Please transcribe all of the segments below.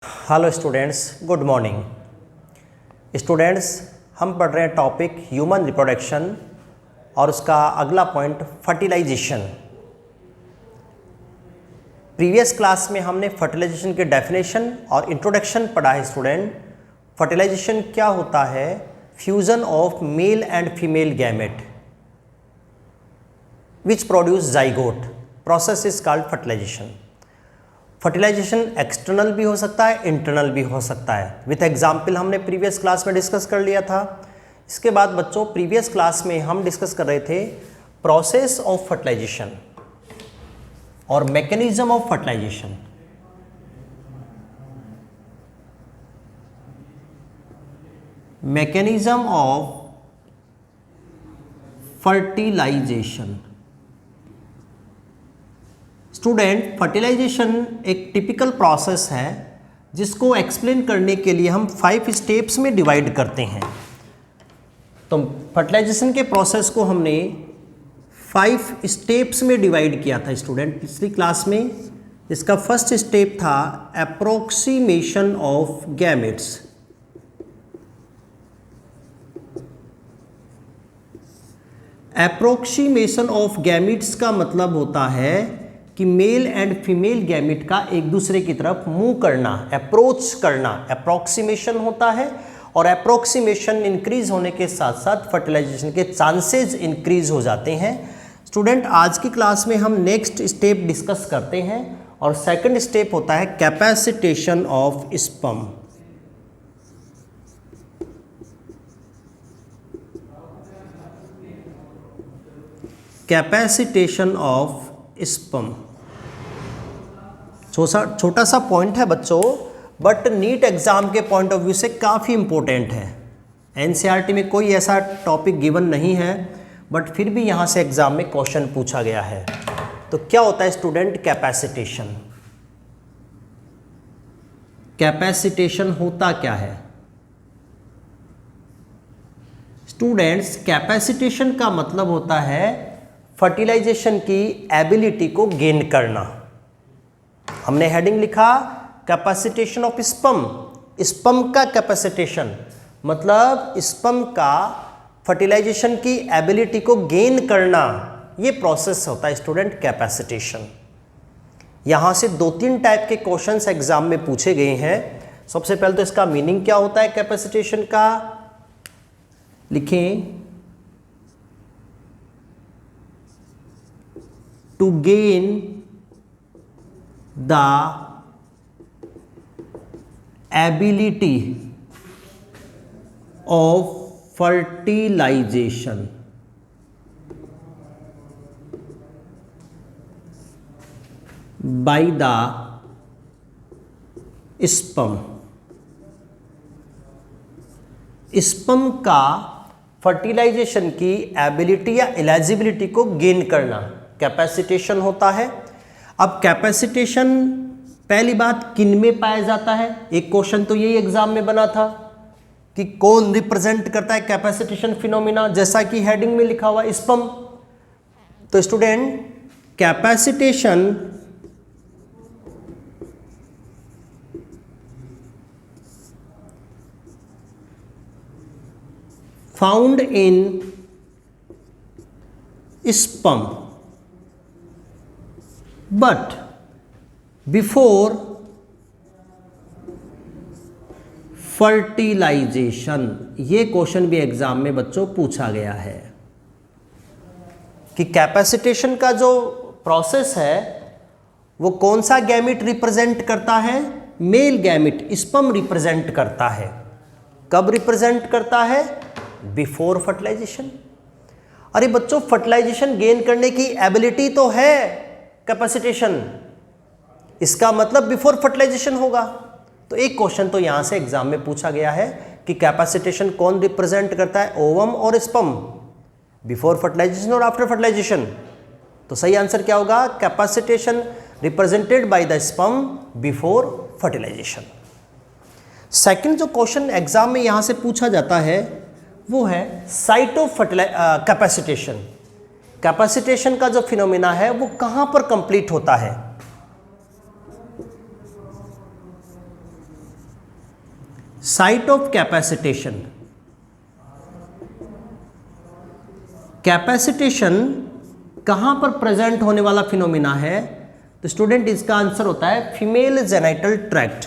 Hello students, good morning. Students, हम पढ़ रहे हैं टॉपिक ह्यूमन रिप्रोडक्शन और उसका अगला पॉइंट फर्टिलाइजेशन। प्रीवियस क्लास में हमने फर्टिलाइजेशन के डेफिनेशन और इंट्रोडक्शन पढ़ा है। स्टूडेंट, फर्टिलाइजेशन क्या होता है? Fusion of male and female gamete which produce zygote process is called fertilization. Fertilization external भी हो सकता है, इंटरनल भी हो सकता है। विथ एग्जाम्पल हमने प्रीवियस क्लास में डिस्कस कर लिया था। इसके बाद बच्चों, प्रीवियस क्लास में हम डिस्कस कर रहे थे प्रोसेस ऑफ फर्टिलाइजेशन और mechanism of fertilization. Mechanism of fertilization. Student, fertilization एक टिपिकल प्रोसेस है जिसको एक्सप्लेन करने के लिए हम 5 स्टेप्स में डिवाइड करते हैं। तो फर्टिलाइजेशन के प्रोसेस को हमने 5 स्टेप्स में डिवाइड किया था स्टूडेंट पिछली क्लास में। इसका फर्स्ट स्टेप था approximation of gametes. Approximation of gametes का मतलब होता है कि मेल एंड फीमेल गैमेट का एक दूसरे की तरफ मूव करना, अप्रोच करना, अप्रोक्सीमेशन होता है। और अप्रोक्सीमेशन इंक्रीज होने के साथ साथ फर्टिलाइजेशन के चांसेस इंक्रीज हो जाते हैं। स्टूडेंट, आज की क्लास में हम नेक्स्ट स्टेप डिस्कस करते हैं और सेकंड स्टेप होता है capacitation of sperm. Capacitation of sperm छोटा सा पॉइंट है बच्चों, बट नीट एग्जाम के पॉइंट ऑफ व्यू से काफ़ी इंपॉर्टेंट है। एनसीईआरटी में कोई ऐसा टॉपिक गिवन नहीं है, बट फिर भी यहाँ से एग्जाम में क्वेश्चन पूछा गया है। तो क्या होता है स्टूडेंट कैपेसिटेशन? कैपेसिटेशन होता क्या है स्टूडेंट्स? कैपेसिटेशन का मतलब होता है फर्टिलाइजेशन की एबिलिटी को गेन करना। हमने हेडिंग लिखा कैपेसिटेशन ऑफ स्पर्म। स्पर्म का कैपेसिटेशन मतलब स्पर्म का फर्टिलाइजेशन की एबिलिटी को गेन करना, ये प्रोसेस होता है स्टूडेंट कैपेसिटेशन। यहां से 2-3 टाइप के क्वेश्चंस एग्जाम में पूछे गए हैं। सबसे पहले तो इसका मीनिंग क्या होता है कैपेसिटेशन का, लिखें। To gain the ability of fertilization by the sperm। Sperm का फर्टिलाइजेशन की एबिलिटी या एलिजिबिलिटी को गेन करना कैपेसिटेशन होता है। अब कैपेसिटेशन पहली बात किन में पाया जाता है? एक क्वेश्चन तो यही एग्जाम में बना था कि कौन रिप्रेजेंट करता है कैपेसिटेशन फिनोमिना, जैसा कि हेडिंग में लिखा हुआ स्पर्म। तो student, capacitation found in sperm but before fertilization. ये क्वेश्चन भी एग्जाम में बच्चों पूछा गया है कि कैपेसिटेशन का जो प्रोसेस है वो कौन सा गैमेट रिप्रेजेंट करता है? मेल गैमेट स्पर्म रिप्रेजेंट करता है। कब रिप्रेजेंट करता है? Before fertilization. अरे बच्चों, फर्टिलाइजेशन गेन करने की एबिलिटी तो है कैपेसिटेशन, इसका मतलब बिफोर फर्टिलाइजेशन होगा। तो एक क्वेश्चन तो यहां से एग्जाम में पूछा गया है कि कैपेसिटेशन कौन रिप्रेजेंट करता है, ओवम और स्पर्म, बिफोर फर्टिलाइजेशन और आफ्टर फर्टिलाइजेशन? तो सही आंसर क्या होगा? Capacitation represented by the sperm before fertilization. Second जो क्वेश्चन एग्जाम में यहां से पूछा जाता है वो है साइट ऑफ कैपेसिटेशन। कैपेसिटेशन का जो फिनोमिना है वो कहां पर कंप्लीट होता है? Site of capacitation. कैपेसिटेशन कहां पर प्रेजेंट होने वाला फिनोमिना है? तो स्टूडेंट इसका आंसर होता है female genital tract.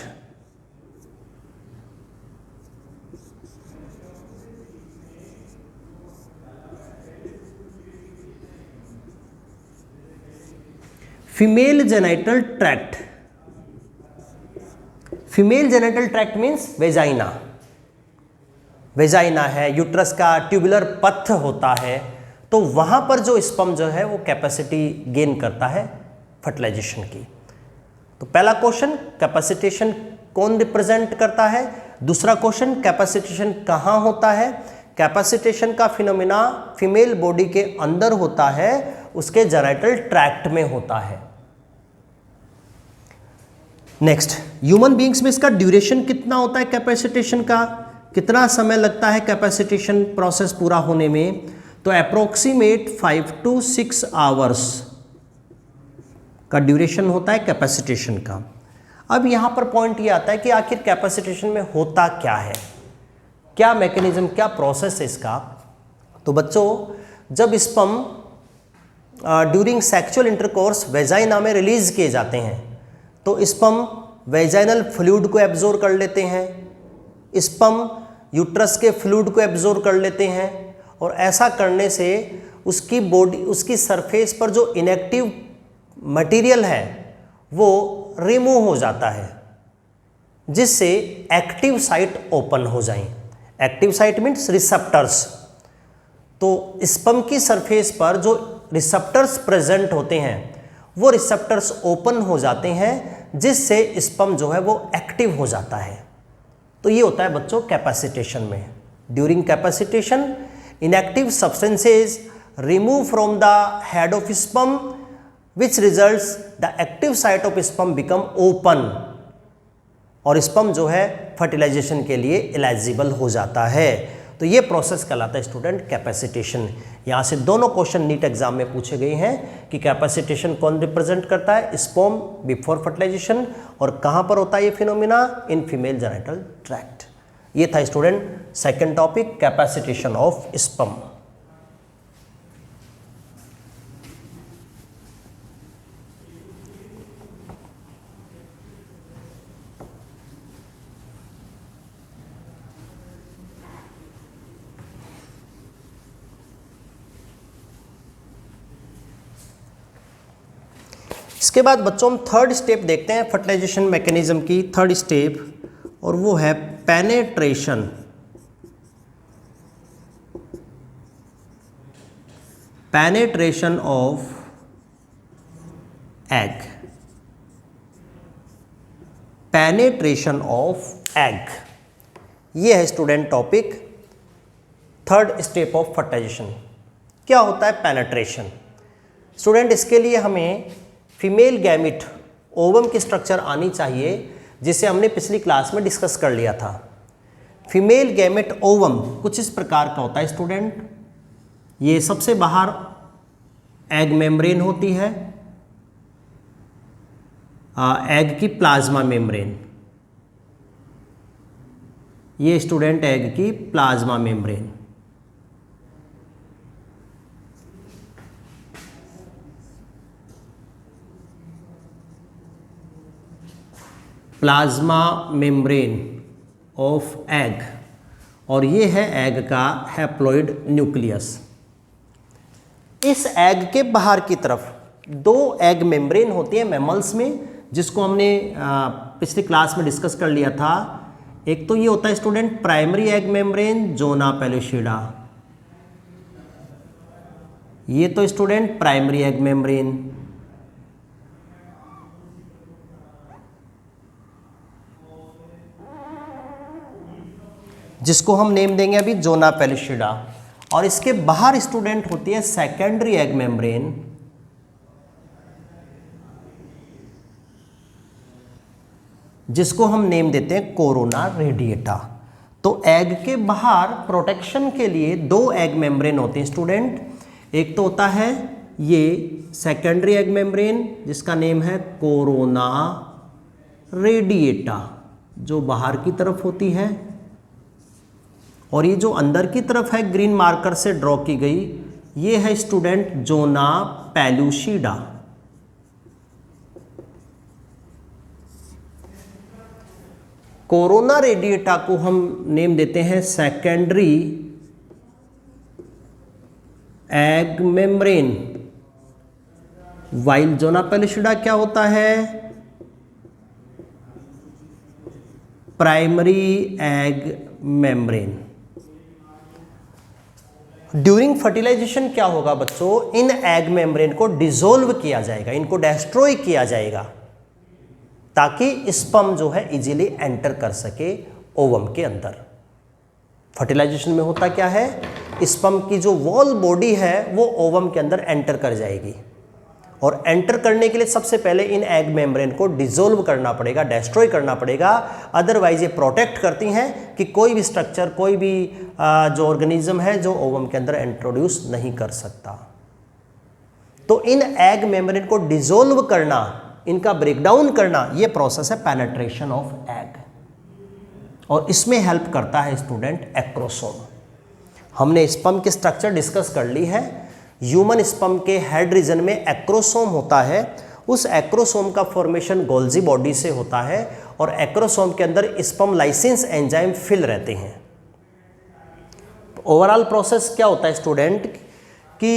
Female genital tract. Female genital tract means vagina. Vagina है, यूट्रस का ट्यूबुलर पथ होता है, तो वहां पर जो स्पर्म जो है वो कैपेसिटी गेन करता है फर्टिलाइजेशन की। तो पहला क्वेश्चन कैपेसिटेशन कौन रिप्रेजेंट करता है, दूसरा क्वेश्चन कैपेसिटेशन कहां होता है। कैपेसिटेशन का फिनोमिना फीमेल बॉडी के अंदर होता है, उसके जेनाइटल ट्रैक्ट में होता है। नेक्स्ट, ह्यूमन बींग्स में इसका ड्यूरेशन कितना होता है कैपेसिटेशन का, कितना समय लगता है कैपेसिटेशन प्रोसेस पूरा होने में? तो अप्रोक्सीमेट 5 to 6 आवर्स का ड्यूरेशन होता है कैपेसिटेशन का। अब यहाँ पर पॉइंट ये आता है कि आखिर कैपेसिटेशन में होता क्या है, क्या मैकेनिज्म, क्या प्रोसेस है इसका। तो बच्चों, जब sperm during sexual intercourse vagina में रिलीज किए जाते हैं तो स्पर्म वेजाइनल फ्लूइड को एब्जॉर्ब कर लेते हैं, स्पर्म यूट्रस के फ्लूइड को एब्जॉर्ब कर लेते हैं, और ऐसा करने से उसकी बॉडी, उसकी सरफेस पर जो इनएक्टिव मटेरियल है वो रिमूव हो जाता है, जिससे एक्टिव साइट ओपन हो जाएं। Active site means receptors. तो स्पर्म की सरफेस पर जो रिसेप्टर्स प्रेजेंट होते हैं वो रिसेप्टर्स ओपन हो जाते हैं, जिससे स्पर्म जो है वो एक्टिव हो जाता है। तो ये होता है बच्चों कैपेसिटेशन में। During capacitation inactive substances remove from the head of sperm, which results the active site of sperm become open, और sperm जो है फर्टिलाइजेशन के लिए एलिजिबल हो जाता है। तो ये प्रोसेस कहलाता है स्टूडेंट कैपेसिटेशन। यहाँ से दोनों क्वेश्चन नीट एग्जाम में पूछे गए हैं कि कैपेसिटेशन कौन रिप्रेजेंट करता है, स्पर्म बिफोर फर्टिलाइजेशन, और कहाँ पर होता है ये phenomena, in female genital tract. ये था student second topic, capacitation of sperm. इसके बाद बच्चों हम थर्ड स्टेप देखते हैं फर्टिलाइजेशन मैकेनिज्म की, थर्ड स्टेप, और वो है penetration. Penetration of egg. Penetration of egg, ये है student topic, third step of fertilization. क्या होता है पेनेट्रेशन? स्टूडेंट इसके लिए हमें फीमेल गैमिट ओवम की स्ट्रक्चर आनी चाहिए, जिसे हमने पिछली क्लास में डिस्कस कर लिया था। फीमेल गैमेट ओवम कुछ इस प्रकार का होता है स्टूडेंट। ये सबसे बाहर एग मेम्ब्रेन होती है, एग की प्लाज्मा मेम्ब्रेन, ये स्टूडेंट एग की plasma membrane. Plasma membrane of egg, और ये है एग का हैप्लॉइड न्यूक्लियस। इस एग के बाहर की तरफ दो एग मेम्ब्रेन होती है मैमल्स में, जिसको हमने पिछली क्लास में डिस्कस कर लिया था। एक तो ये होता है student primary egg membrane, zona pellucida, ये तो स्टूडेंट प्राइमरी एग मेम्ब्रेन। जिसको हम नेम देंगे अभी जोना पेलुसिडा, और इसके बाहर स्टूडेंट होती है सेकेंडरी एग मेम्ब्रेन, जिसको हम नेम देते हैं कोरोना रेडिएटा। तो एग के बाहर प्रोटेक्शन के लिए दो एग मेम्ब्रेन होते हैं स्टूडेंट। एक तो होता है ये सेकेंडरी एग मेम्ब्रेन, जिसका नेम है कोरोना रेडिएटा, जो बाहर की तरफ होती है, और ये जो अंदर की तरफ है ग्रीन मार्कर से ड्रॉ की गई, ये है student zona pellucida. Corona radiata को हम नेम देते हैं secondary egg membrane, while zona pellucida क्या होता है? Primary egg membrane. During fertilization क्या होगा बच्चों? इन एग मेम्ब्रेन को डिसोल्व किया जाएगा, इनको डिस्ट्रॉय किया जाएगा ताकि स्पर्म जो है इजीली एंटर कर सके ओवम के अंदर। फर्टिलाइजेशन में होता क्या है, स्पर्म की जो वॉल बॉडी है वो ओवम के अंदर एंटर कर जाएगी, और एंटर करने के लिए सबसे पहले इन एग मेम्ब्रेन को डिसोल्व करना पड़ेगा, डिस्ट्रॉय करना पड़ेगा। अदरवाइज ये प्रोटेक्ट करती हैं कि कोई भी स्ट्रक्चर, कोई भी जो ऑर्गेनिज्म है जो ओवम के अंदर इंट्रोड्यूस नहीं कर सकता। तो इन एग मेम्ब्रेन को डिसोल्व करना, इनका ब्रेकडाउन करना, ये प्रोसेस है पेनेट्रेशन ऑफ एग, और इसमें हेल्प करता है स्टूडेंट एक्रोसोम। हमने स्पर्म की स्ट्रक्चर डिस्कस कर ली है। ह्यूमन स्पर्म के हेड रीजन में एक्रोसोम होता है, उस एक्रोसोम का फॉर्मेशन गोल्जी बॉडी से होता है, और एक्रोसोम के अंदर स्पर्म लाइसिस एंजाइम फिल रहते हैं। ओवरऑल प्रोसेस क्या होता है स्टूडेंट कि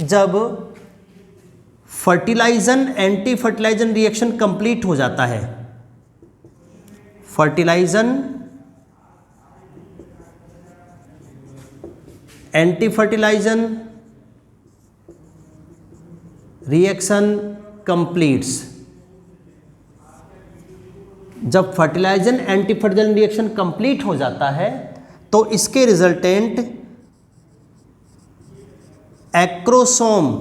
जब fertilizin anti fertilizin reaction complete हो जाता है, fertilizin anti fertilizin reaction completes, जब fertilizin anti fertilizin reaction complete हो जाता है तो इसके resultant acrosome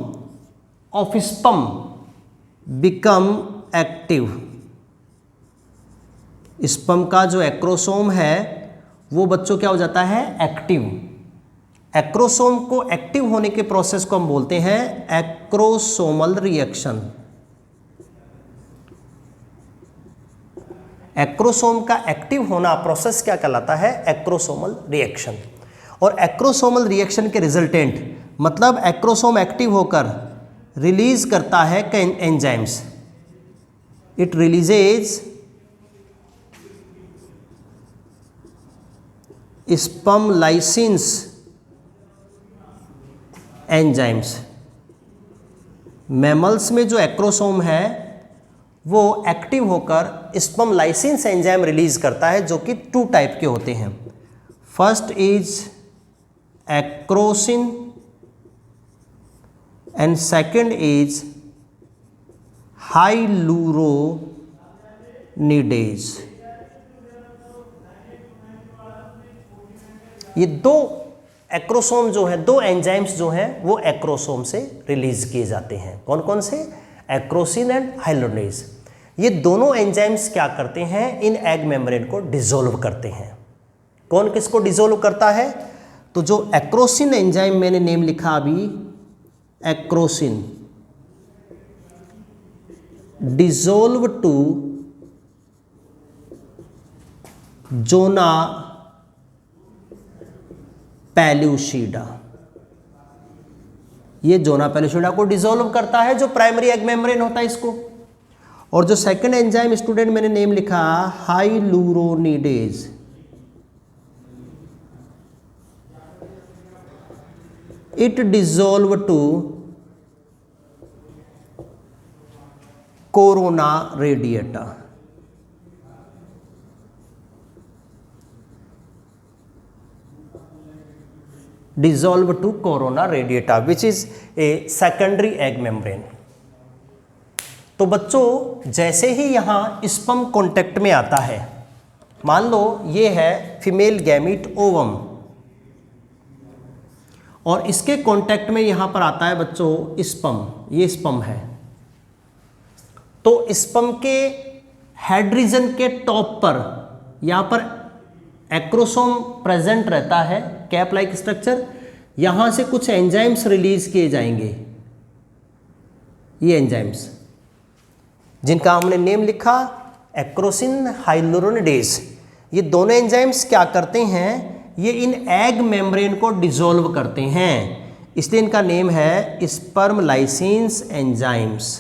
of sperm become active. Sperm का जो एक्रोसोम है वो बच्चों क्या हो जाता है? एक्टिव। एक्रोसोम को एक्टिव होने के प्रोसेस को हम बोलते हैं एक्रोसोमल रिएक्शन। एक्रोसोम का एक्टिव होना प्रोसेस क्या कहलाता है? Acrosomal reaction. और एक्रोसोमल रिएक्शन के रिजल्टेंट मतलब एक्रोसोम एक्टिव होकर रिलीज करता है enzymes, it releases sperm lysis enzymes. Mammals में जो एक्रोसोम है वो एक्टिव होकर स्पर्म लाइसिस एंजाइम रिलीज करता है, जो कि 2 टाइप के होते हैं। First is acrosin and second is hyaluronidase. ये 2 एक्रोसोम जो है, 2 एंजाइम्स जो हैं वो एक्रोसोम से रिलीज किए जाते हैं। कौन कौन से? Acrosin and hyaluronidase. ये दोनों एंजाइम्स क्या करते हैं? इन एग मेम्ब्रेन को डिसोल्व करते हैं। कौन किसको डिसोल्व करता है? तो जो एक्रोसिन एंजाइम मैंने नेम लिखा अभी, acrosin dissolve to zona pellucida. ये जोना पेलुसिडा को डिसोल्व करता है, जो प्राइमरी एग मेम्ब्रेन होता है इसको। और जो सेकंड एंजाइम स्टूडेंट मैंने नेम लिखा hyaluronidase, it dissolve to corona radiata. dissolve to corona radiata which is a secondary egg membrane। तो बच्चों जैसे ही यहाँ स्पर्म कॉन्टेक्ट में आता है, मान लो ये है फीमेल गैमीट ओवम, और इसके कांटेक्ट में यहां पर आता है बच्चों स्पर्म, ये स्पर्म है। तो स्पर्म के हेड रीजन के टॉप पर यहां पर एक्रोसोम प्रेजेंट रहता है, कैप लाइक स्ट्रक्चर। यहां से कुछ एंजाइम्स रिलीज किए जाएंगे, ये एंजाइम्स जिनका हमने नेम लिखा एक्रोसिन हाइलुरोनिडेज। ये दोनों एंजाइम्स क्या करते हैं, ये इन एग मेम्ब्रेन को डिसॉल्व करते हैं, इसलिए इनका नेम है स्पर्म लाइसिन्स एंजाइम्स।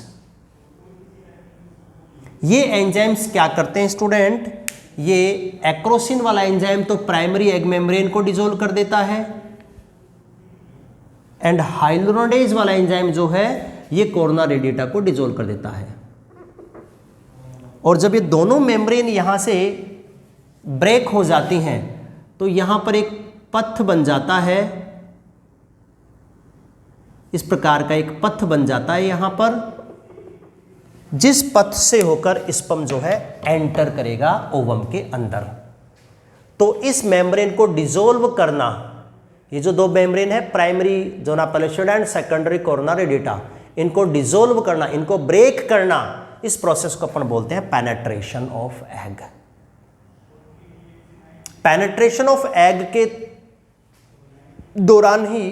ये एंजाइम्स क्या करते हैं स्टूडेंट, ये एक्रोसिन वाला एंजाइम तो प्राइमरी एग मेम्ब्रेन को डिसॉल्व कर देता है, एंड हाइलुरोनिडेज वाला एंजाइम जो है ये कोरोना रेडिएटा को डिसॉल्व कर देता है। और जब ये दोनों मेम्ब्रेन यहां से ब्रेक हो जाती हैं तो यहां पर एक पथ बन जाता है, इस प्रकार का एक पथ बन जाता है यहां पर, जिस पथ से होकर स्पर्म जो है एंटर करेगा ओवम के अंदर। तो इस मेम्ब्रेन को डिसॉल्व करना, ये जो दो मेम्ब्रेन है primary zona pellucida and secondary corona radiata, इनको डिसॉल्व करना, इनको ब्रेक करना, इस प्रोसेस को अपन बोलते हैं penetration of egg. Penetration of egg के दौरान ही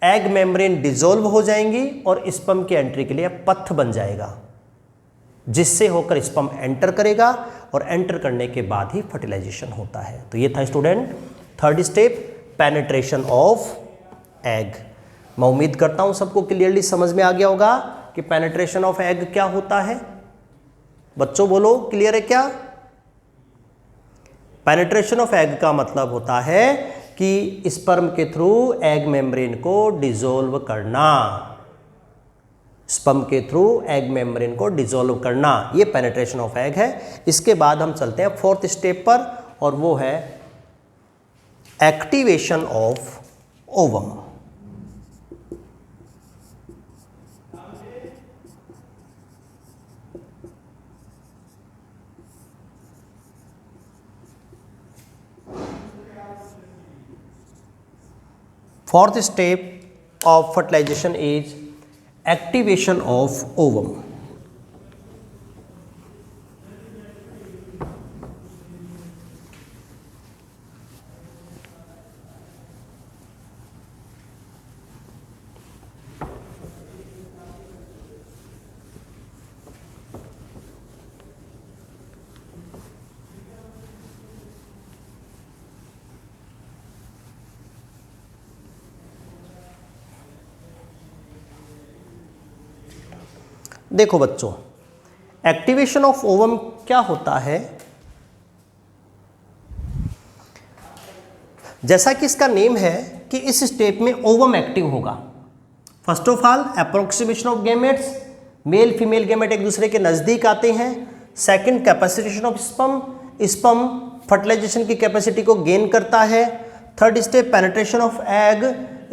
एग मेम्ब्रेन डिसॉल्व हो जाएंगी और स्पर्म की एंट्री के लिए पथ बन जाएगा, जिससे होकर स्पर्म एंटर करेगा और एंटर करने के बाद ही फर्टिलाइजेशन होता है। तो ये था student third step, penetration of egg. मैं उम्मीद करता हूं सबको क्लियरली समझ में आ गया होगा कि पेनेट्रेशन ऑफ एग क्या होता है। बच्चों बोलो, क्लियर है क्या? पेनेट्रेशन ऑफ एग का मतलब होता है कि स्पर्म के थ्रू एग मेम्ब्रेन को डिसॉल्व करना, स्पर्म के थ्रू एग मेम्ब्रेन को डिसॉल्व करना, ये पेनेट्रेशन ऑफ एग है। इसके बाद हम चलते हैं फोर्थ स्टेप पर, और वो है activation of ovum. Fourth step of fertilization is activation of ovum. देखो बच्चों, एक्टिवेशन ऑफ ओवम क्या होता है? जैसा कि इसका नेम है कि इस स्टेप में ओवम एक्टिव होगा। First of all approximation of gametes, male female gamete एक दूसरे के नज़दीक आते हैं। Second capacitation of sperm, sperm fertilization की कैपेसिटी को गेन करता है। Third step penetration of egg,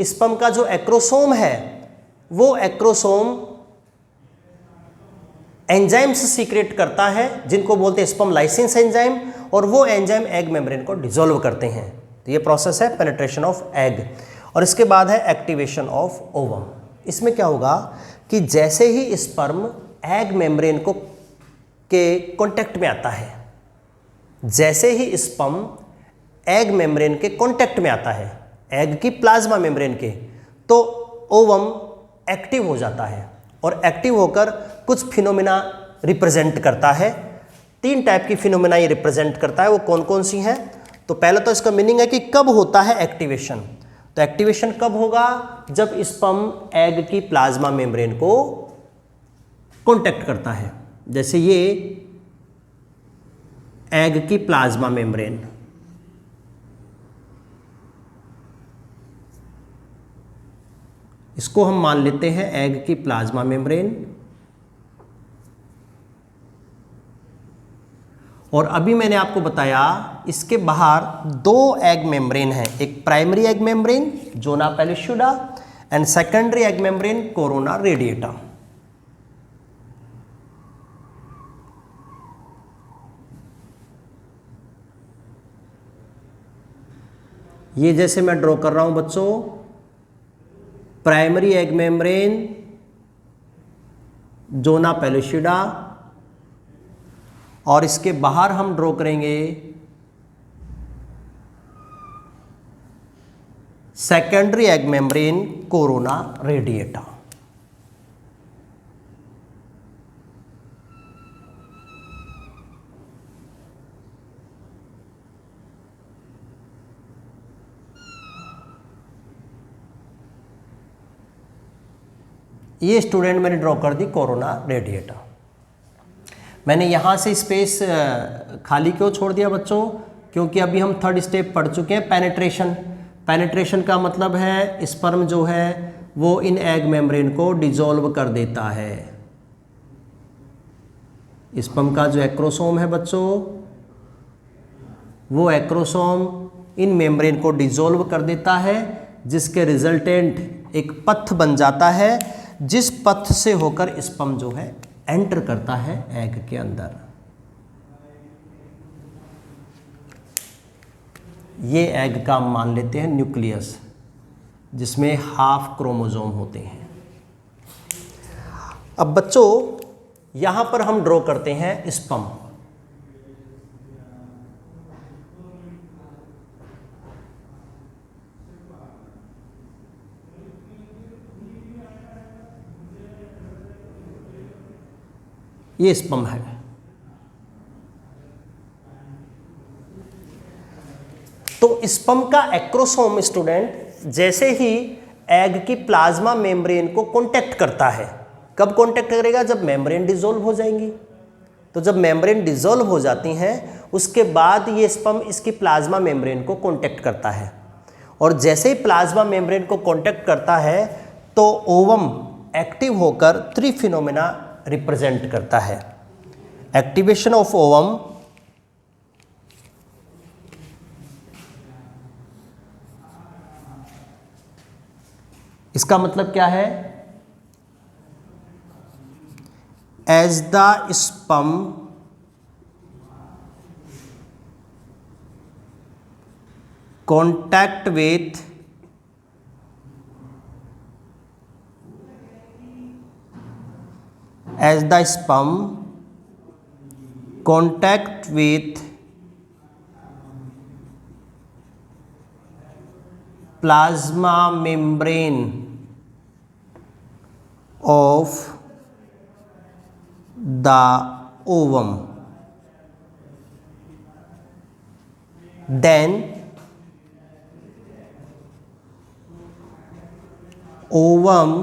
sperm का जो एक्रोसोम है वो एक्रोसोम एंजाइम्स सीक्रेट करता है जिनको बोलते हैं स्पर्म लाइसिन्स एंजाइम, और वो एंजाइम एग मेम्ब्रेन को डिसॉल्व करते हैं। तो ये प्रोसेस है पेनिट्रेशन ऑफ एग। और इसके बाद है एक्टिवेशन ऑफ ओवम। इसमें क्या होगा कि जैसे ही स्पर्म एग मेम्ब्रेन को के कांटेक्ट में आता है, जैसे ही स्पर्म एग मेम्ब्रेन के कांटेक्ट में आता है, एग की प्लाज्मा मेम्ब्रेन के, तो ओवम एक्टिव हो जाता है और एक्टिव होकर कुछ फिनोमिना रिप्रेजेंट करता है। तीन टाइप की फिनोमिना ये रिप्रेजेंट करता है। वो कौन कौन सी हैं? तो पहले तो इसका मीनिंग है कि कब होता है एक्टिवेशन। तो एक्टिवेशन कब होगा? जब स्पर्म एग की प्लाज्मा मेम्ब्रेन को कांटेक्ट करता है। जैसे ये एग की प्लाज्मा मेम्ब्रेन, इसको हम मान लेते हैं एग की प्लाज्मा मेम्ब्रेन, और अभी मैंने आपको बताया इसके बाहर दो एग मेम्ब्रेन हैं, एक primary egg membrane zona pellucida and secondary egg membrane corona radiata. ये जैसे मैं ड्रॉ कर रहा हूं बच्चों, primary egg membrane zona pellucida, और इसके बाहर हम ड्रॉ करेंगे secondary egg membrane corona radiata. ये स्टूडेंट मैंने ड्रॉ कर दी कोरोना रेडिएटर। मैंने यहाँ से स्पेस खाली क्यों छोड़ दिया बच्चों, क्योंकि अभी हम थर्ड स्टेप पढ़ चुके हैं पेनिट्रेशन। पेनिट्रेशन का मतलब है स्पर्म जो है वो इन एग मेम्ब्रेन को डिसॉल्व कर देता है। स्पर्म का जो एक्रोसोम है बच्चों, वो एक्रोसोम इन मेम्ब्रेन को डिसॉल्व कर देता है, जिसके रिजल्टेंट एक पथ बन जाता है, जिस पथ से होकर स्पर्म जो है एंटर करता है एग के अंदर। ये एग का हम मान लेते हैं न्यूक्लियस, जिसमें हाफ क्रोमोसोम होते हैं। अब बच्चों यहां पर हम ड्रॉ करते हैं स्पर्म। ये स्पर्म है। तो स्पर्म का एक्रोसोम स्टूडेंट जैसे ही एग की प्लाज्मा मेम्ब्रेन को कांटेक्ट करता है, कब कांटेक्ट करेगा? जब मेम्ब्रेन डिसॉल्व हो जाएंगी। तो जब मेम्ब्रेन डिसॉल्व हो जाती हैं उसके बाद ये स्पर्म इसकी प्लाज्मा मेम्ब्रेन को कांटेक्ट करता है, और जैसे ही प्लाज्मा मेम्ब्रेन को कांटेक्ट करता है तो ओवम एक्टिव होकर 3 फिनोमेना रिप्रेजेंट करता है। एक्टिवेशन ऑफ ओवम, इसका मतलब क्या है? As the sperm contact with as the sperm contact with plasma membrane of the ovum, then ovum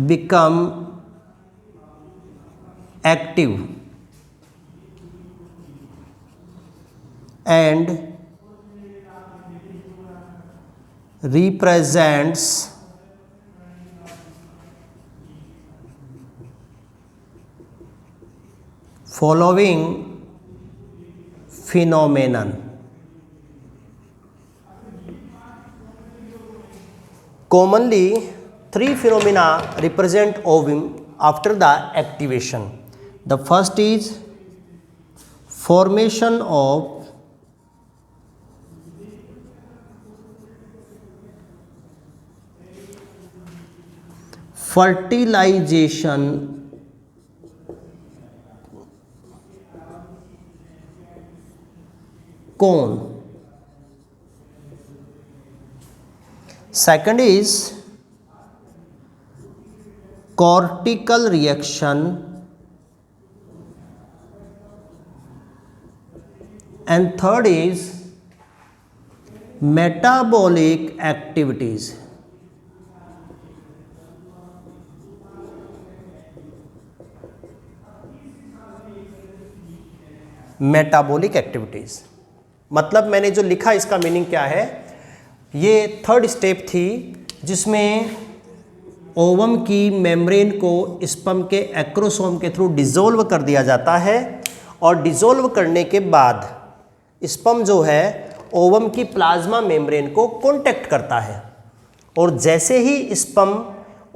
become active and represents following phenomenon. Commonly 3 phenomena represent ovum after the activation. The first is formation of fertilization cone. Second is cortical reaction, and third is metabolic activities. Metabolic activities मतलब मैंने जो लिखा इसका meaning क्या है, ये third step थी जिसमें ओवम की मेम्ब्रेन को स्पर्म के एक्रोसोम के थ्रू डिसॉल्व कर दिया जाता है, और डिसॉल्व करने के बाद स्पर्म जो है ओवम की प्लाज्मा मेम्ब्रेन को कांटेक्ट करता है, और जैसे ही स्पर्म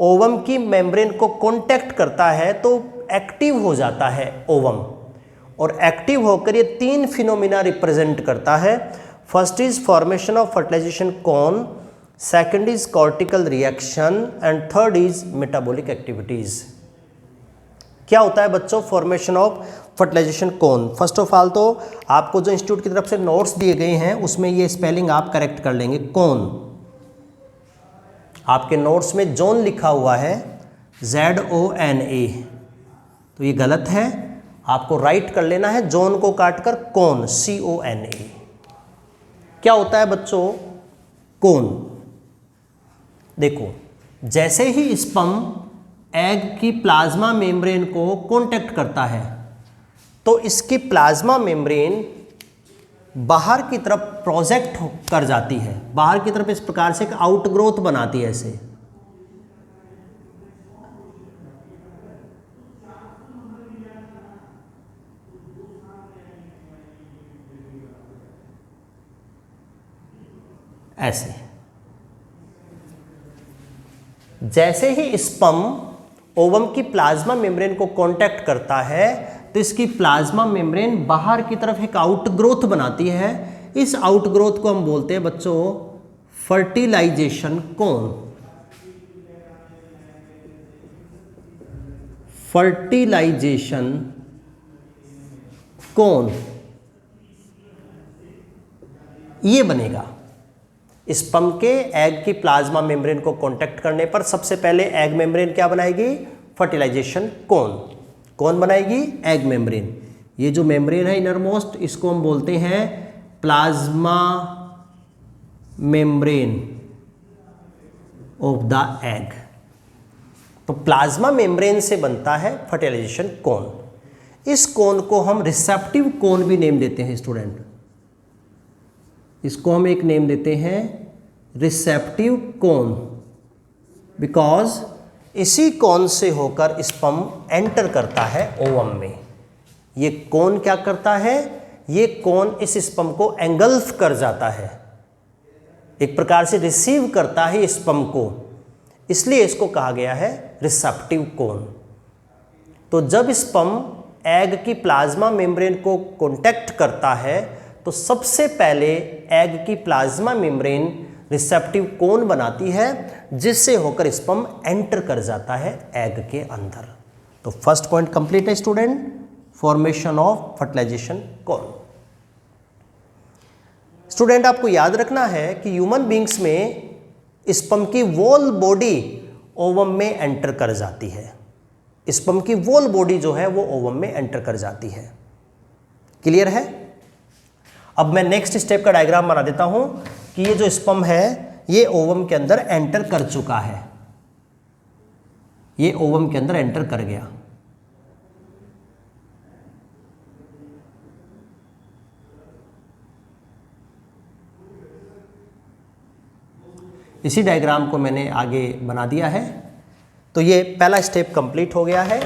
ओवम की मेम्ब्रेन को कांटेक्ट करता है तो एक्टिव हो जाता है ओवम, और एक्टिव होकर ये 3 फिनोमिना रिप्रेजेंट करता है। First is formation of fertilization cone, second is cortical reaction, and third is metabolic activities. क्या होता है बच्चों formation of fertilization cone? First of all तो आपको जो इंस्टीट्यूट की तरफ से नोट्स दिए गए हैं उसमें ये स्पेलिंग आप करेक्ट कर लेंगे। कोन, आपके नोट्स में जोन लिखा हुआ है ZONA, तो ये गलत है, आपको राइट कर लेना है जोन को काटकर कोन, CONA। क्या होता है बच्चों कोन? देखो, जैसे ही स्पर्म एग की प्लाज्मा मेम्ब्रेन को कांटेक्ट करता है तो इसकी प्लाज्मा मेम्ब्रेन बाहर की तरफ प्रोजेक्ट कर जाती है, बाहर की तरफ इस प्रकार से एक आउटग्रोथ बनाती है ऐसे। ऐसे जैसे ही स्पर्म ओवम की प्लाज्मा मेम्ब्रेन को कांटेक्ट करता है तो इसकी प्लाज्मा मेम्ब्रेन बाहर की तरफ एक आउटग्रोथ बनाती है। इस आउटग्रोथ को हम बोलते हैं बच्चों फर्टिलाइजेशन कोन। फर्टिलाइजेशन कोन ये बनेगा। स्पर्म के एग की प्लाज्मा मेम्ब्रेन को कांटेक्ट करने पर सबसे पहले एग मेम्ब्रेन क्या बनाएगी? फर्टिलाइजेशन कोन। कौन बनाएगी? Egg membrane. ये जो मेम्ब्रेन है इनर मोस्ट, इसको हम बोलते हैं plasma membrane of the egg. तो प्लाज्मा मेम्ब्रेन से बनता है फर्टिलाइजेशन कोन। इस कोन को हम रिसेप्टिव कोन भी नेम देते हैं स्टूडेंट। इसको हम एक नेम देते हैं रिसेप्टिव कोन, बिकॉज इसी कोन से होकर स्पर्म एंटर करता है ओवम में। ये कोन क्या करता है? ये कोन इस स्पर्म को एंगल्फ कर जाता है, एक प्रकार से रिसीव करता है स्पर्म को, इसलिए इसको कहा गया है रिसेप्टिव कोन। तो जब स्पर्म एग की प्लाज्मा मेम्ब्रेन को कॉन्टैक्ट करता है तो सबसे पहले एग की प्लाज्मा मेम्ब्रेन रिसेप्टिव कोन बनाती है, जिससे होकर स्पर्म एंटर कर जाता है एग के अंदर। तो फर्स्ट पॉइंट कंप्लीट है student, formation of fertilization cone. Student आपको याद रखना है कि ह्यूमन बींग्स में स्पर्म की वोल बॉडी ओवम में एंटर कर जाती है। स्पर्म की वोल बॉडी जो है वो ओवम में एंटर कर जाती है। क्लियर है? अब मैं नेक्स्ट स्टेप का डायग्राम बना देता हूं कि ये जो स्पर्म है ये ओवम के अंदर एंटर कर चुका है, ये ओवम के अंदर एंटर कर गया। इसी डायग्राम को मैंने आगे बना दिया है। तो ये पहला स्टेप कंप्लीट हो गया है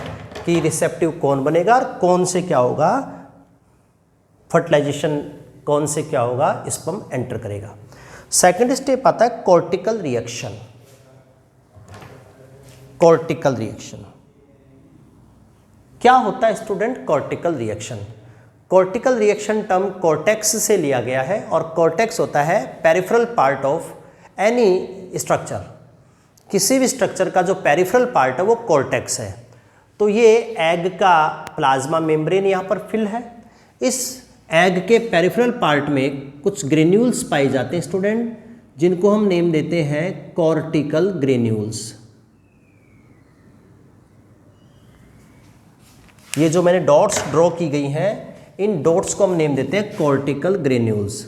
कि रिसेप्टिव कोन बनेगा और कोन से क्या होगा? फर्टिलाइजेशन कौन से क्या होगा? स्पर्म एंटर करेगा। सेकंड स्टेप आता है कॉर्टिकल रिएक्शन। कॉर्टिकल रिएक्शन क्या होता है student? Cortical reaction, cortical reaction term cortex से लिया गया है और कॉर्टेक्स होता है peripheral part of any structure. किसी भी स्ट्रक्चर का जो पेरिफेरल पार्ट है वो कॉर्टेक्स है। तो ये एग का प्लाज्मा मेम्ब्रेन यहाँ पर फिल है। इस एग के पेरिफेरल पार्ट में कुछ ग्रेन्यूल्स पाए जाते हैं स्टूडेंट, जिनको हम नेम देते हैं कॉर्टिकल ग्रेन्यूल्स। ये जो मैंने डॉट्स ड्रॉ की गई हैं, इन डॉट्स को हम नेम देते हैं cortical granules.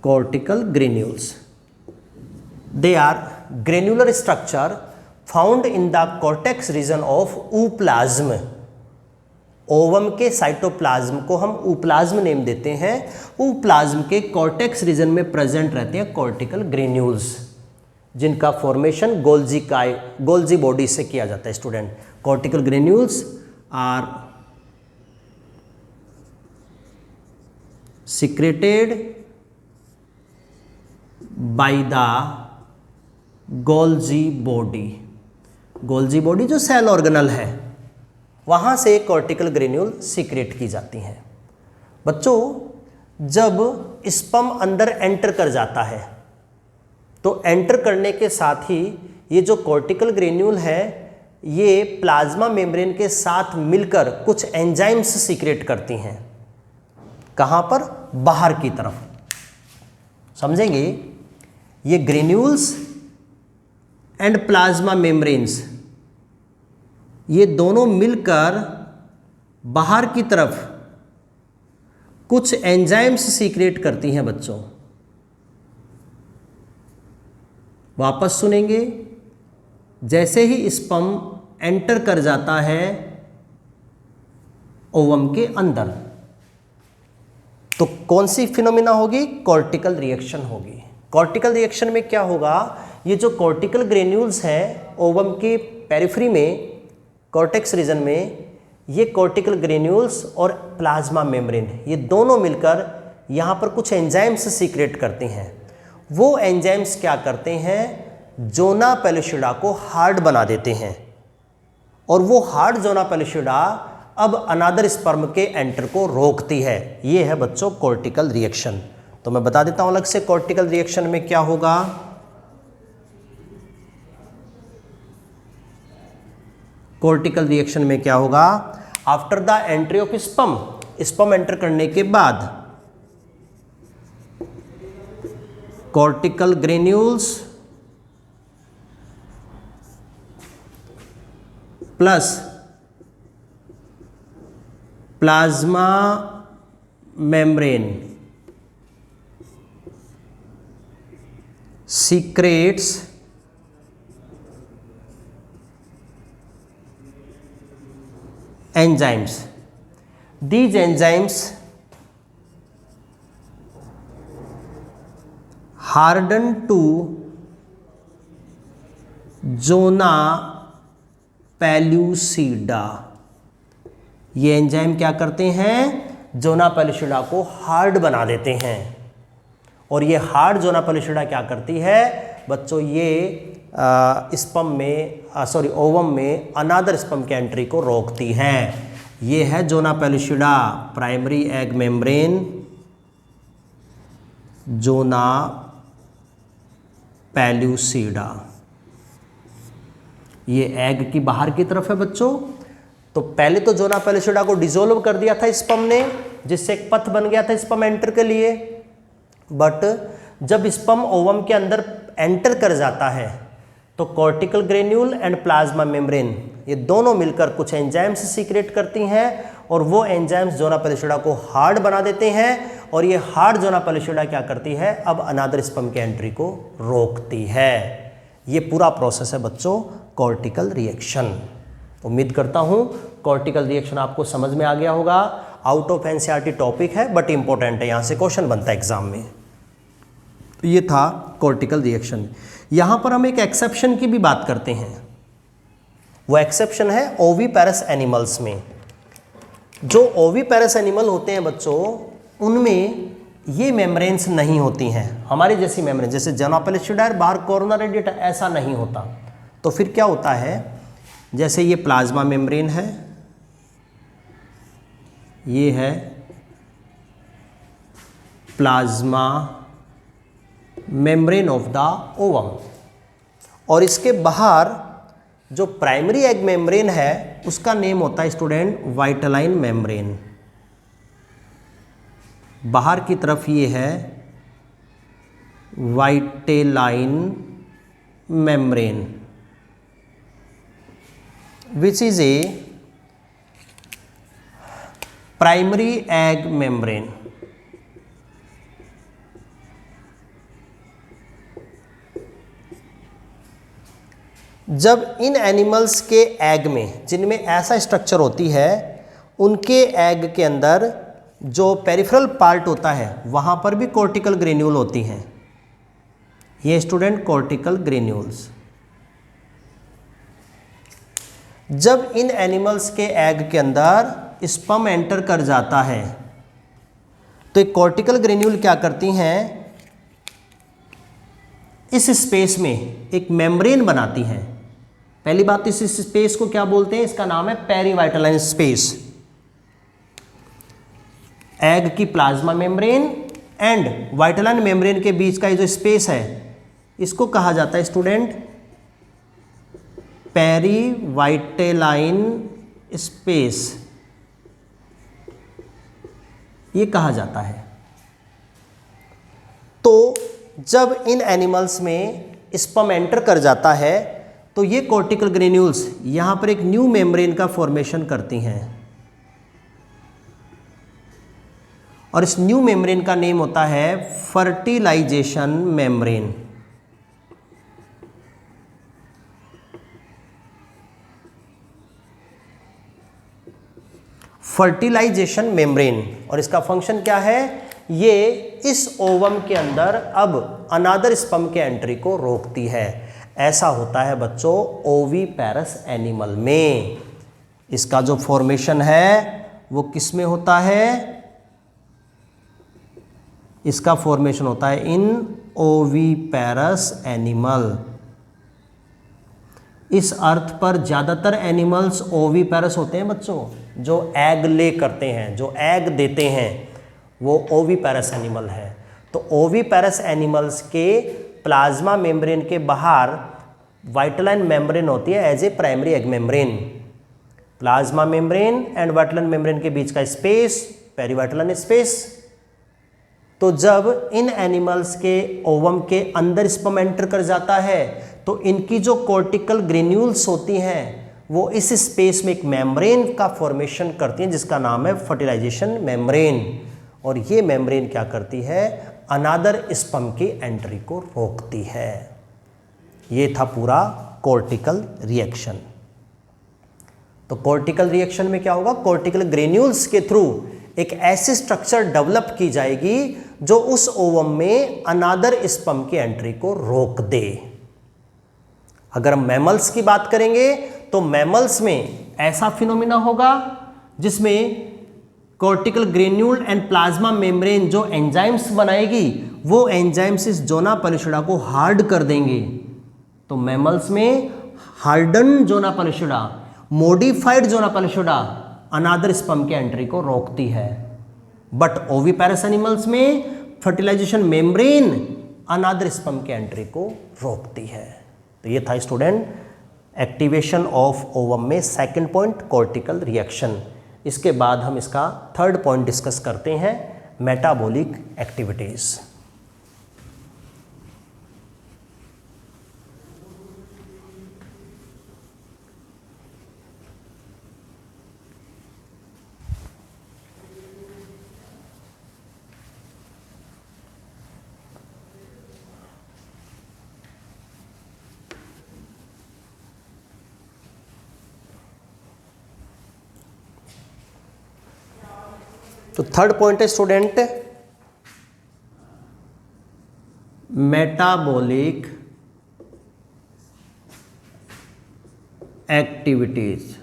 Cortical granules, they are granular structure found in the cortex region of ooplasm। Ovum के साइटोप्लाज्म को हम ओप्लाज्म नेम देते हैं। ओप्लाज्म के कॉर्टेक्स रीजन में प्रेजेंट रहते हैं कॉर्टिकल ग्रेन्यूल्स, जिनका फॉर्मेशन गोल्जी बॉडी से किया जाता है student. Cortical granules are secreted by the Golgi body. Golgi body जो सेल ऑर्गेनल है, वहाँ से कॉर्टिकल ग्रेन्यूल सीक्रेट की जाती हैं। बच्चों, जब स्पर्म अंदर एंटर कर जाता है तो एंटर करने के साथ ही ये जो कॉर्टिकल ग्रेन्यूल है ये प्लाज्मा मेम्ब्रेन के साथ मिलकर कुछ एंजाइम्स सीक्रेट करती हैं। कहाँ पर? बाहर की तरफ। समझेंगे? ये ग्रेन्यूल्स एंड प्लाज्मा मेम्ब्रेन्स ये दोनों मिलकर बाहर की तरफ कुछ एंजाइम्स सीक्रेट करती हैं बच्चों। वापस सुनेंगे। जैसे ही स्पर्म एंटर कर जाता है ओवम के अंदर, तो कौन सी फिनोमिना होगी? कॉर्टिकल रिएक्शन होगी। कॉर्टिकल रिएक्शन में क्या होगा? ये जो कॉर्टिकल ग्रेन्यूल्स हैं ओवम के पेरिफेरी में, कॉर्टेक्स रीजन में, ये कॉर्टिकल ग्रेन्यूल्स और प्लाज्मा मेम्ब्रेन, ये दोनों मिलकर यहाँ पर कुछ एंजाइम्स सीक्रेट करते हैं। वो एंजाइम्स क्या करते हैं? जोना पेलिशिडा को हार्ड बना देते हैं, और वो हार्ड जोना पेलिशिडा अब अनादर स्पर्म के एंटर को रोकती है। ये है बच्चों कॉर्टिकल रिएक्शन। तो मैं बता देता हूं अलग से कॉर्टिकल रिएक्शन में क्या होगा। कॉर्टिकल रिएक्शन में क्या होगा? After the entry of sperm, sperm enter करने के बाद cortical granules plus plasma membrane secretes enzymes. These enzymes harden to zona pellucida. ये एंजाइम क्या करते हैं? जोना पेलिशिडा को हार्ड बना देते हैं, और ये हार्ड जोना पेलिशिडा क्या करती है बच्चों? ये स्पर्म में ओवम में अनादर स्पर्म के एंट्री को रोकती है। ये है जोना पेलिशिडा, प्राइमरी एग मेम्ब्रेन, जोना पेल्यूसिडा। ये एग की बाहर की तरफ है बच्चों। तो पहले तो जोना पेलिशिडा को डिसोल्व कर दिया था स्पर्म ने, जिससे एक पथ बन गया था स्पर्म एंटर के लिए। बट जब स्पर्म ओवम के अंदर एंटर कर जाता है तो cortical granule and plasma membrane ये दोनों मिलकर कुछ एंजाइम्स सीक्रेट करती हैं, और वो एंजाइम्स जोना पेलिशिडा को हार्ड बना देते हैं, और ये हार्ड जोना पेलिशिडा क्या करती है? अब अनादर स्पर्म के एंट्री को रोकती है। ये पूरा प्रोसेस है बच्चों कॉर्टिकल रिएक्शन। उम्मीद करता हूँ कॉर्टिकल रिएक्शन आपको समझ में आ गया होगा। आउट ऑफ एनसीईआरटी टॉपिक है बट इंपॉर्टेंट है, यहाँ से क्वेश्चन बनता है एग्जाम में। तो ये था कॉर्टिकल रिएक्शन। यहाँ पर हम एक एक्सेप्शन की भी बात करते हैं। वो एक्सेप्शन है ओविपेरस एनिमल्स में। जो ओविपेरस एनिमल होते हैं बच्चों, उनमें ये मेम्ब्रेन्स नहीं होती हैं हमारी जैसी मेम्ब्रेन, जैसे जोना पेलिशिडा बाहर कोरोना रेडिएटा, ऐसा नहीं होता। तो फिर क्या होता है? जैसे ये प्लाज्मा मेम्ब्रेन है, ये है plasma membrane of the ovum, और इसके बाहर जो प्राइमरी एग मेम्ब्रेन है उसका नेम होता है स्टूडेंट वाइटेलाइन मेम्ब्रेन। बाहर की तरफ ये है vitelline membrane, which is a primary egg membrane। जब इन एनिमल्स के एग में, जिनमें ऐसा स्ट्रक्चर होती है, उनके एग के अंदर जो पेरिफेरल पार्ट होता है वहाँ पर भी कॉर्टिकल ग्रेन्यूल होती हैं। ये स्टूडेंट कॉर्टिकल ग्रेन्यूल्स। जब इन एनिमल्स के एग के अंदर स्पर्म एंटर कर जाता है तो एक कॉर्टिकल ग्रेन्यूल क्या करती हैं? इस स्पेस में एक मेम्ब्रेन बनाती हैं। पहली बात, इस स्पेस को क्या बोलते हैं? इसका नाम है पेरीवाइटेलाइन स्पेस। एग की plasma membrane and vitelline membrane के बीच का ये जो स्पेस है इसको कहा जाता है स्टूडेंट पेरीवाइटेलाइन स्पेस, ये कहा जाता है। तो जब इन एनिमल्स में स्पर्म एंटर कर जाता है तो ये कॉर्टिकल ग्रेन्यूल्स यहाँ पर एक न्यू मेम्ब्रेन का फॉर्मेशन करती हैं। और इस न्यू मेम्ब्रेन का नेम होता है फर्टिलाइजेशन मेम्ब्रेन। फर्टिलाइजेशन मेम्ब्रेन, और इसका फंक्शन क्या है, ये इस ओवम के अंदर अब अनादर स्पर्म के एंट्री को रोकती है। ऐसा होता है बच्चों ओवीपेरस एनिमल में। इसका जो फॉर्मेशन है वो किस में होता है, इसका फॉर्मेशन होता है इन ओवीपेरस एनिमल। इस अर्थ पर ज़्यादातर एनिमल्स ओवीपेरस होते हैं बच्चों, जो एग ले करते हैं, जो एग देते हैं, वो ओवीपेरस एनिमल है। तो ओवीपेरस एनिमल्स के प्लाज्मा मेम्ब्रेन के बाहर वाइटलाइन मेम्ब्रेन होती है as a primary egg membrane. Plasma membrane and vitelline membrane के बीच का स्पेस पेरीवाइटलाइन स्पेस। तो जब इन एनिमल्स के ओवम के अंदर स्पर्म एंटर कर जाता है तो इनकी जो कॉर्टिकल ग्रेन्यूल्स होती हैं वो इस स्पेस में एक मेम्ब्रेन का फॉर्मेशन करती हैं जिसका नाम है फर्टिलाइजेशन मेम्ब्रेन। और ये मेम्ब्रेन क्या करती है, अनादर स्पर्म की एंट्री को रोकती है। ये था पूरा कॉर्टिकल रिएक्शन। तो कॉर्टिकल रिएक्शन में क्या होगा, कॉर्टिकल ग्रेन्यूल्स के थ्रू एक ऐसी स्ट्रक्चर डेवलप की जाएगी जो उस ओवम में अनादर स्पर्म की एंट्री को रोक दे। अगर हम मैमल्स की बात करेंगे तो मैमल्स में ऐसा फिनोमिना होगा जिसमें cortical granule and plasma membrane जो एंजाइम्स बनाएगी वो एंजाइम्स इस जोना पैलिशिडा को हार्ड कर देंगे। तो मैमल्स में हार्डन जोना पैलिशिडा, मॉडिफाइड जोना पैलिशिडा अनादर स्पर्म के एंट्री को रोकती है। बट ओविपेरस एनिमल्स में फर्टिलाइजेशन मेम्ब्रेन अनादर स्पर्म के एंट्री को रोकती है। तो ये था स्टूडेंट एक्टिवेशन ऑफ ओवम में सेकंड पॉइंट कॉर्टिकल रिएक्शन। इसके बाद हम इसका थर्ड पॉइंट डिस्कस करते हैं, मेटाबॉलिक एक्टिविटीज़। तो थर्ड पॉइंट है स्टूडेंट मेटाबॉलिक एक्टिविटीज।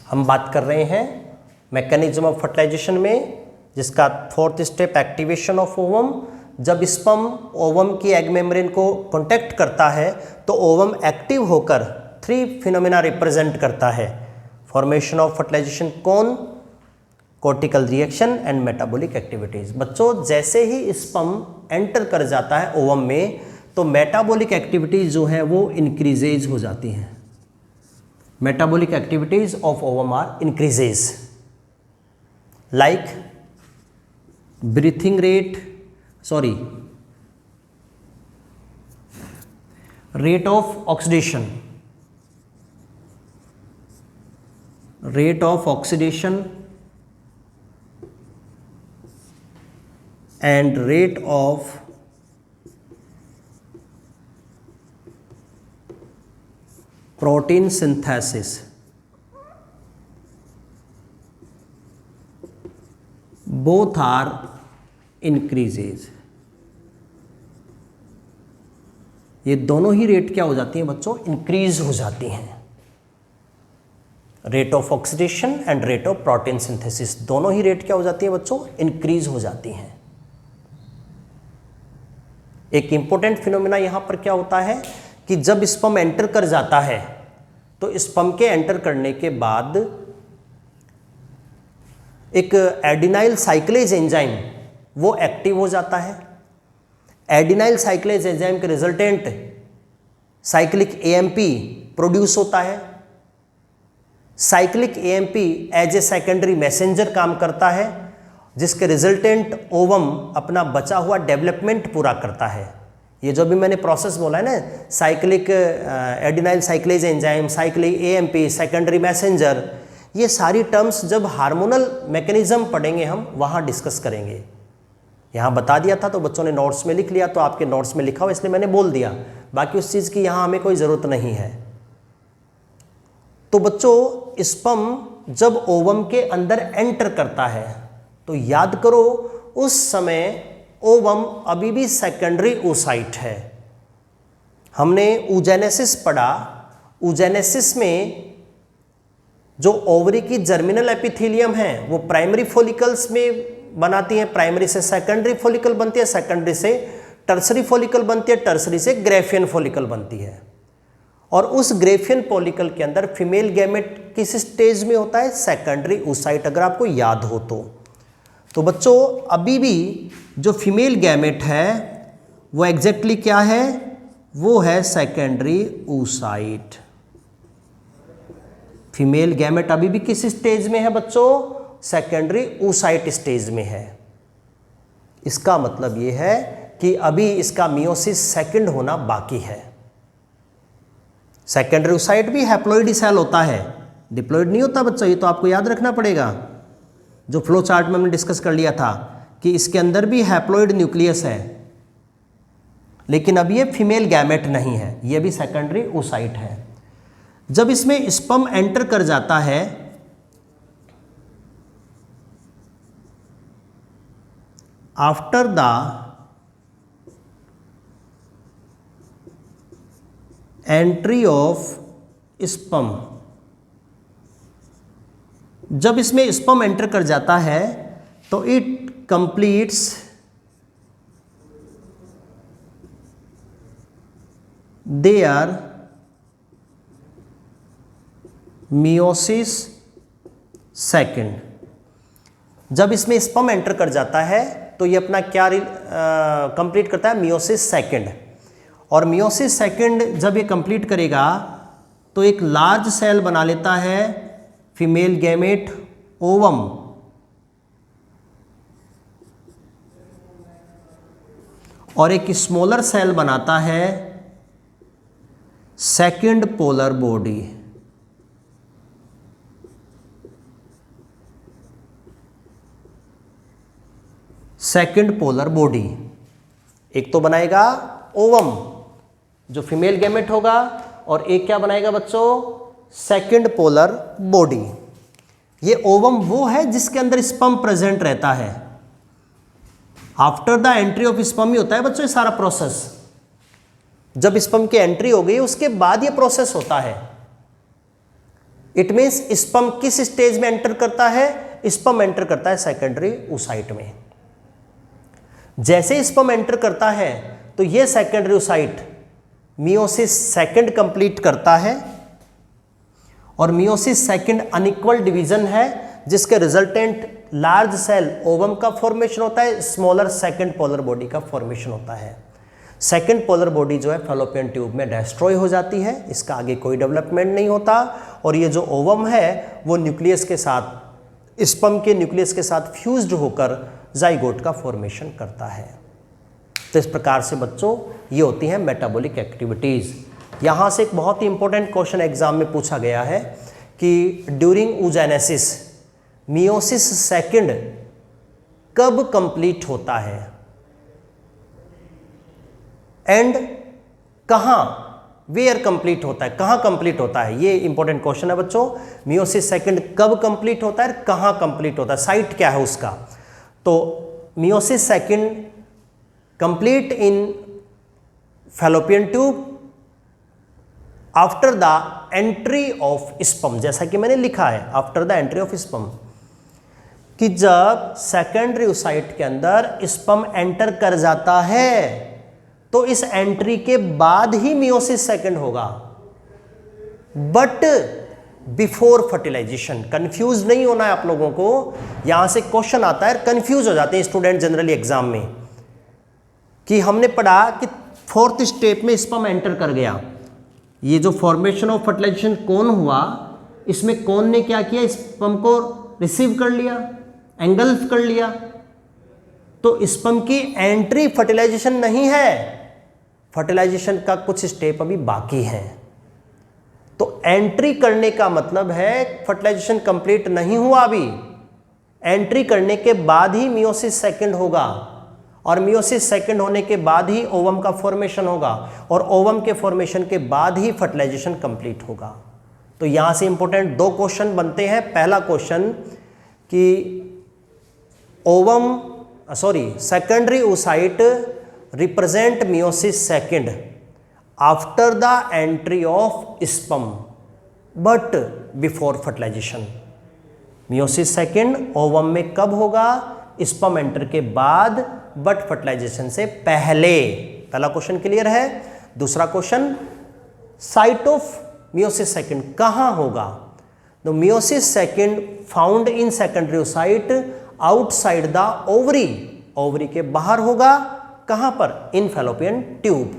हम बात कर रहे हैं मैकेनिज्म ऑफ फर्टिलाइजेशन में, जिसका fourth step activation of ovum. जब स्पर्म ओवम की एग मेम्ब्रेन को कॉन्टैक्ट करता है तो ओवम एक्टिव होकर 3 फिनोमिना रिप्रेजेंट करता है, formation of fertilization cone, cortical reaction and metabolic activities. बच्चों जैसे ही स्पर्म एंटर कर जाता है ओवम में तो मेटाबॉलिक एक्टिविटीज जो है वो इंक्रीजेज हो जाती हैं। Metabolic activities of ovum are increases, like breathing rate, rate of oxidation, rate of oxidation and rate of protein synthesis, both are increases। ये दोनों ही रेट क्या हो जाती हैं बच्चों, इंक्रीज हो जाती हैं। Rate of oxidation and rate of protein synthesis, दोनों ही रेट क्या हो जाती है बच्चों, इंक्रीज हो जाती हैं। एक इंपॉर्टेंट फिनोमिना यहां पर क्या होता है कि जब स्पर्म एंटर कर जाता है तो स्पर्म के एंटर करने के बाद एक एडिनाइल साइक्लेज एंजाइम वो एक्टिव हो जाता है। एडिनाइल साइक्लेज एंजाइम के रिजल्टेंट साइक्लिक एएमपी प्रोड्यूस होता है। Cyclic AMP as a secondary messenger काम करता है, जिसके रिजल्टेंट ओवम अपना बचा हुआ डेवलपमेंट पूरा करता है। ये जो भी मैंने प्रोसेस बोला है ना, cyclic adenylyl cyclase enzyme, cyclic AMP, secondary messenger, ये सारी टर्म्स जब हार्मोनल मैकेनिज्म पढ़ेंगे हम वहाँ डिस्कस करेंगे। यहाँ बता दिया था तो बच्चों ने नोट्स में लिख लिया, तो आपके नोट्स में लिखा हो इसलिए मैंने बोल दिया, बाकी उस चीज़ की यहाँ हमें कोई ज़रूरत नहीं है। तो बच्चों स्पर्म जब ओवम के अंदर एंटर करता है तो याद करो उस समय ओवम अभी भी सेकेंडरी oocyte है। हमने oogenesis पढ़ा, oogenesis में जो ओवरी की जर्मिनल एपिथेलियम है वो प्राइमरी फॉलिकल्स में बनाती है, प्राइमरी से सेकेंडरी फॉलिकल बनती है, सेकेंडरी से टर्सरी फॉलिकल बनती है, टर्सरी से ग्रेफियन फॉलिकल बनती है। और उस ग्रेफियन फॉलिकल के अंदर फीमेल गैमेट किस स्टेज में होता है? सेकेंडरी oocyte, अगर आपको याद हो तो बच्चों अभी भी जो फीमेल गैमेट है वो एग्जैक्टली क्या है? वो है सेकेंडरी oocyte। फीमेल गैमेट अभी भी किस स्टेज में है बच्चों? सेकेंडरी oocyte स्टेज में है। इसका मतलब ये है कि अभी इसका मियोसिस सेकंड होना बाकी है। सेकेंडरी oocyte भी हैप्लॉइड सेल होता है, डिप्लॉइड नहीं होता बच्चों, ये तो आपको याद रखना पड़ेगा। जो फ्लो चार्ट में हमने डिस्कस कर लिया था कि इसके अंदर भी हैप्लॉइड न्यूक्लियस है, लेकिन अब ये फीमेल गैमेट नहीं है, ये भी सेकेंडरी oocyte है। जब इसमें स्पर्म एंटर कर जाता है after the entry of sperm, जब इसमें स्पर्म एंटर कर जाता है तो it completes their meiosis second. जब इसमें स्पर्म एंटर कर जाता है तो ये अपना क्या कंप्लीट करता है? Meiosis second. और मियोसिस सेकंड जब ये कंप्लीट करेगा तो एक लार्ज सेल बना लेता है फीमेल गैमेट ओवम, और एक स्मॉलर सेल बनाता है second polar body. Second polar body एक तो बनाएगा ओवम जो फीमेल गैमेट होगा, और एक क्या बनाएगा बच्चों? Second polar body. ये ओवम वो है जिसके अंदर स्पर्म प्रेजेंट रहता है। After the entry of sperm ही होता है बच्चों ये सारा प्रोसेस। जब स्पर्म की एंट्री हो गई उसके बाद ये प्रोसेस होता है। इट मीन्स स्पर्म किस स्टेज में एंटर करता है? स्पर्म एंटर करता है सेकेंडरी oocyte में। जैसे स्पर्म एंटर करता है तो ये secondary oocyte meiosis second complete करता है, और मियोसिस सेकंड अनइक्वल डिवीजन है जिसके रिजल्टेंट लार्ज सेल ओवम का फॉर्मेशन होता है, स्मॉलर सेकंड पोलर बॉडी का फॉर्मेशन होता है। सेकंड पोलर बॉडी जो है फैलोपियन ट्यूब में डिस्ट्रॉय हो जाती है, इसका आगे कोई डेवलपमेंट नहीं होता, और ये जो ओवम है वो न्यूक्लियस के साथ, स्पर्म के न्यूक्लियस के साथ फ्यूज्ड होकर जाइगोट का फॉर्मेशन करता है। तो इस प्रकार से बच्चों ये होती हैं मेटाबॉलिक एक्टिविटीज़। यहाँ से एक बहुत ही इंपॉर्टेंट क्वेश्चन एग्जाम में पूछा गया है कि ड्यूरिंग oogenesis मियोसिस सेकंड कब कंप्लीट होता है एंड कहाँ, वेयर कंप्लीट होता है, कहाँ कंप्लीट होता है? ये इंपॉर्टेंट क्वेश्चन है बच्चों। मियोसिस सेकंड कब कंप्लीट होता है, कहाँ कंप्लीट होता है, साइट क्या है उसका? तो meiosis second complete in fallopian tube after the entry of sperm, जैसा कि मैंने लिखा है after the entry of sperm, कि जब सेकेंडरी oocyte के अंदर स्पर्म एंटर कर जाता है तो इस एंट्री के बाद ही मियोसिस सेकंड होगा, बट बिफोर फर्टिलाइजेशन। कंफ्यूज नहीं होना है आप लोगों को, यहां से क्वेश्चन आता है, कंफ्यूज हो जाते हैं स्टूडेंट जनरली एग्जाम में, कि हमने पढ़ा कि फोर्थ स्टेप में स्पर्म एंटर कर गया, ये जो फॉर्मेशन ऑफ फर्टिलाइजेशन कोन हुआ, इसमें कोन ने क्या किया? स्पर्म को रिसीव कर लिया, एंगल्फ कर लिया। तो स्पर्म की एंट्री फर्टिलाइजेशन नहीं है, फर्टिलाइजेशन का कुछ स्टेप अभी बाकी है। तो एंट्री करने का मतलब है फर्टिलाइजेशन कंप्लीट नहीं हुआ अभी, एंट्री करने के बाद ही मियोसिस सेकंड होगा, और मियोसिस सेकंड होने के बाद ही ओवम का फॉर्मेशन होगा, और ओवम के फॉर्मेशन के बाद ही फर्टिलाइजेशन कंप्लीट होगा। तो यहां से इंपॉर्टेंट 2 क्वेश्चन बनते हैं। पहला क्वेश्चन कि secondary oocyte represent meiosis second after the entry of sperm but before fertilization. Meiosis second ovum में कब होगा? स्पर्म एंटर के बाद, बट फर्टिलाइजेशन से पहले। पहला क्वेश्चन क्लियर है। दूसरा question, site of meiosis second कहां होगा? तो meiosis second found in secondary oocyte outside the ovary, ovary के बाहर होगा। कहां पर? इन फैलोपियन ट्यूब।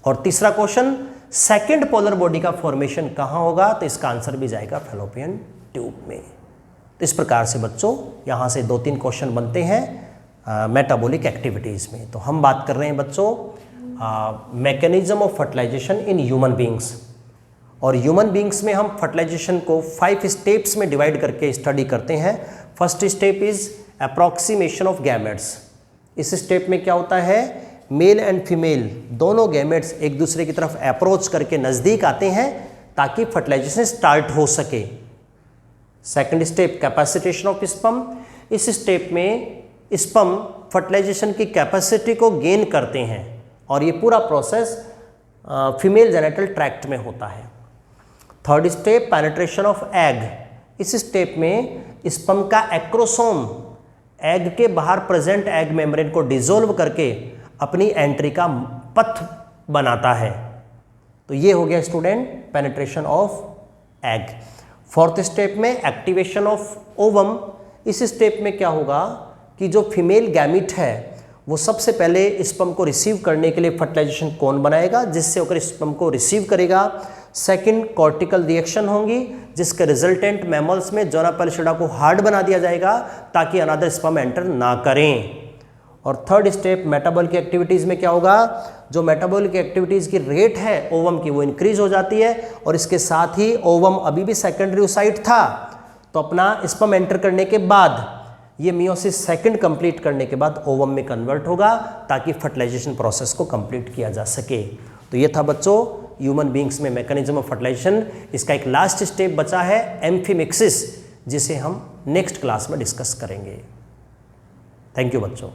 और तीसरा क्वेश्चन, सेकंड पोलर बॉडी का फॉर्मेशन कहां होगा? तो इसका आंसर भी जाएगा फैलोपियन ट्यूब में। तो इस प्रकार से बच्चों यहां से 2-3 क्वेश्चन बनते हैं मेटाबॉलिक एक्टिविटीज में। तो हम बात कर रहे हैं बच्चों mechanism of fertilization in human beings, और ह्यूमन बींग्स में हम फर्टिलाइजेशन को 5 स्टेप्स में डिवाइड करके स्टडी करते हैं। First step is approximation of gametes. इस स्टेप में क्या होता है? मेल एंड फीमेल दोनों गैमेट्स एक दूसरे की तरफ अप्रोच करके नज़दीक आते हैं ताकि फर्टिलाइजेशन स्टार्ट हो सके। Second step capacitation of sperm. इस स्टेप में स्पर्म फर्टिलाइजेशन की कैपेसिटी को गेन करते हैं, और ये पूरा प्रोसेस फीमेल जेनिटल ट्रैक्ट में होता है। Third step penetration of egg. इस स्टेप में स्पर्म का एक्रोसोम एग के बाहर प्रेजेंट एग मेम्ब्रेन को डिसॉल्व करके अपनी एंट्री का पथ बनाता है। तो ये हो गया student penetration of egg. Fourth step में एक्टिवेशन ऑफ ओवम। इस स्टेप में क्या होगा कि जो फीमेल गैमिट है वो सबसे पहले स्पर्म को रिसीव करने के लिए फर्टिलाइजेशन कोन बनाएगा, जिससे होकर स्पर्म को रिसीव करेगा। सेकंड कॉर्टिकल रिएक्शन होंगी, जिसके रिजल्टेंट मैमल्स में जोना पेलिसिडा को हार्ड बना दिया जाएगा ताकि अनदर स्पर्म एंटर ना करें। और थर्ड स्टेप मेटाबॉलिक एक्टिविटीज़ में क्या होगा? जो मेटाबॉलिक एक्टिविटीज़ की रेट है ओवम की वो इंक्रीज हो जाती है, और इसके साथ ही ओवम अभी भी सेकेंडरी oocyte था, तो अपना स्पर्म एंटर करने के बाद ये मियोसिस सेकंड कंप्लीट करने के बाद ओवम में कन्वर्ट होगा ताकि फर्टिलाइजेशन प्रोसेस को कंप्लीट किया जा सके। तो ये था बच्चों ह्यूमन बींग्स में मैकेनिज्म ऑफ फर्टिलाइजेशन। इसका एक लास्ट स्टेप बचा है एम्फीमिक्सिस, जिसे हम नेक्स्ट क्लास में डिस्कस करेंगे। थैंक यू बच्चों।